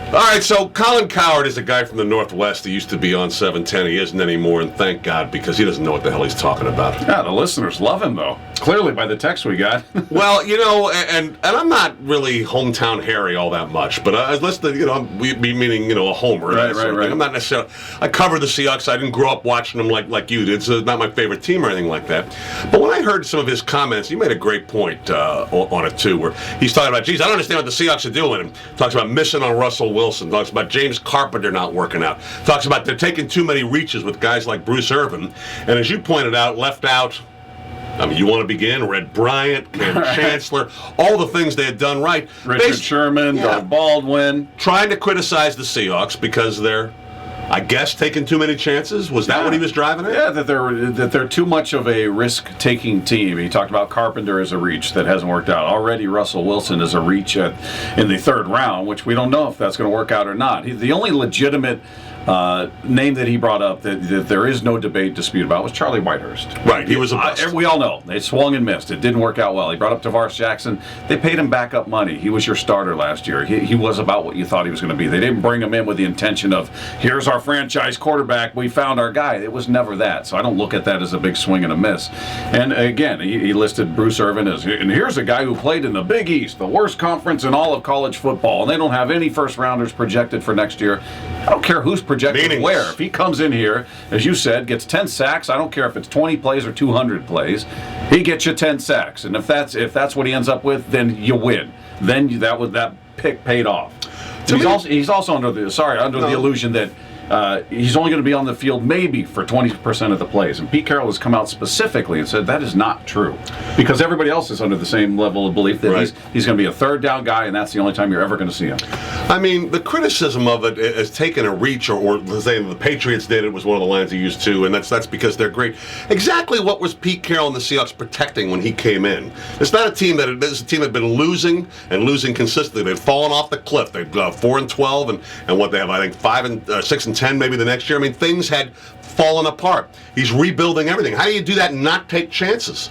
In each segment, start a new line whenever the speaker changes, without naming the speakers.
All right, so Colin Cowherd is a guy from the Northwest who used to be on 710. He isn't anymore, and thank God, because he doesn't know what the hell he's talking about.
Yeah, the listeners love him, though. Clearly by the text we got.
Well, and I'm not really hometown Harry all that much, but I listened to, meaning, a homer.
Right.
I'm not necessarily, I cover the Seahawks. I didn't grow up watching them like you did. It's not my favorite team or anything like that. But when I heard some of his comments, he made a great point on it, too, where he's talking about, geez, I don't understand what the Seahawks are doing. And talks about missing on Russell Wilson. Talks about James Carpenter not working out. Talks about they're taking too many reaches with guys like Bruce Irvin. And as you pointed out, left out, you want to begin? Red Bryant, Ken Chancellor, all the things they had done right.
Richard Sherman, Doug Baldwin.
Trying to criticize the Seahawks because they're, I guess, taking too many chances. Was that what he was driving at?
Yeah, that they're too much of a risk-taking team. He talked about Carpenter as a reach that hasn't worked out. Already Russell Wilson is a reach in the third round, which we don't know if that's going to work out or not. The only legitimate name that he brought up that there is no dispute about was Charlie Whitehurst.
Right, he was a bust.
We all know. They swung and missed. It didn't work out well. He brought up Tavares Jackson. They paid him backup money. He was your starter last year. He was about what you thought he was going to be. They didn't bring him in with the intention of, here's our franchise quarterback, we found our guy. It was never that. So I don't look at that as a big swing and a miss. And again, he listed Bruce Irvin as, and here's a guy who played in the Big East, the worst conference in all of college football, and they don't have any first-rounders projected for next year. I don't care who's projected where. If he comes in here, as you said, gets 10 sacks, I don't care if it's 20 plays or 200 plays, he gets you 10 sacks. And if that's what he ends up with, then you win. Then that pick paid off. He's also under the illusion that he's only going to be on the field maybe for 20% of the plays. And Pete Carroll has come out specifically and said that is not true. Because everybody else is under the same level of belief that he's going to be a third down guy, and that's the only time you're ever going to see him.
I mean, the criticism of it has taken a reach, or saying the Patriots did it was one of the lines he used too, and that's because they're great. Exactly what was Pete Carroll and the Seahawks protecting when he came in? It's not a team that had been losing consistently. They'd fallen off the cliff. They'd 4-12, and what they have, I think 6-10 maybe the next year. I mean, things had fallen apart. He's rebuilding everything. How do you do that and not take chances?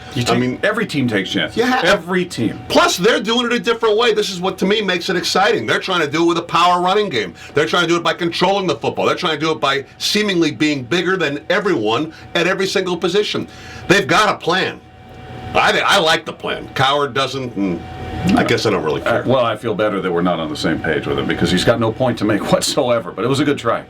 Every team takes chances.
Yeah,
every team.
Plus, they're doing it a different way. This is what, to me, makes it exciting. They're trying to do it with a power running game. They're trying to do it by controlling the football. They're trying to do it by seemingly being bigger than everyone at every single position. They've got a plan. I like the plan. Cowherd doesn't. I guess I don't really care.
Well, I feel better that we're not on the same page with him because he's got no point to make whatsoever. But it was a good try.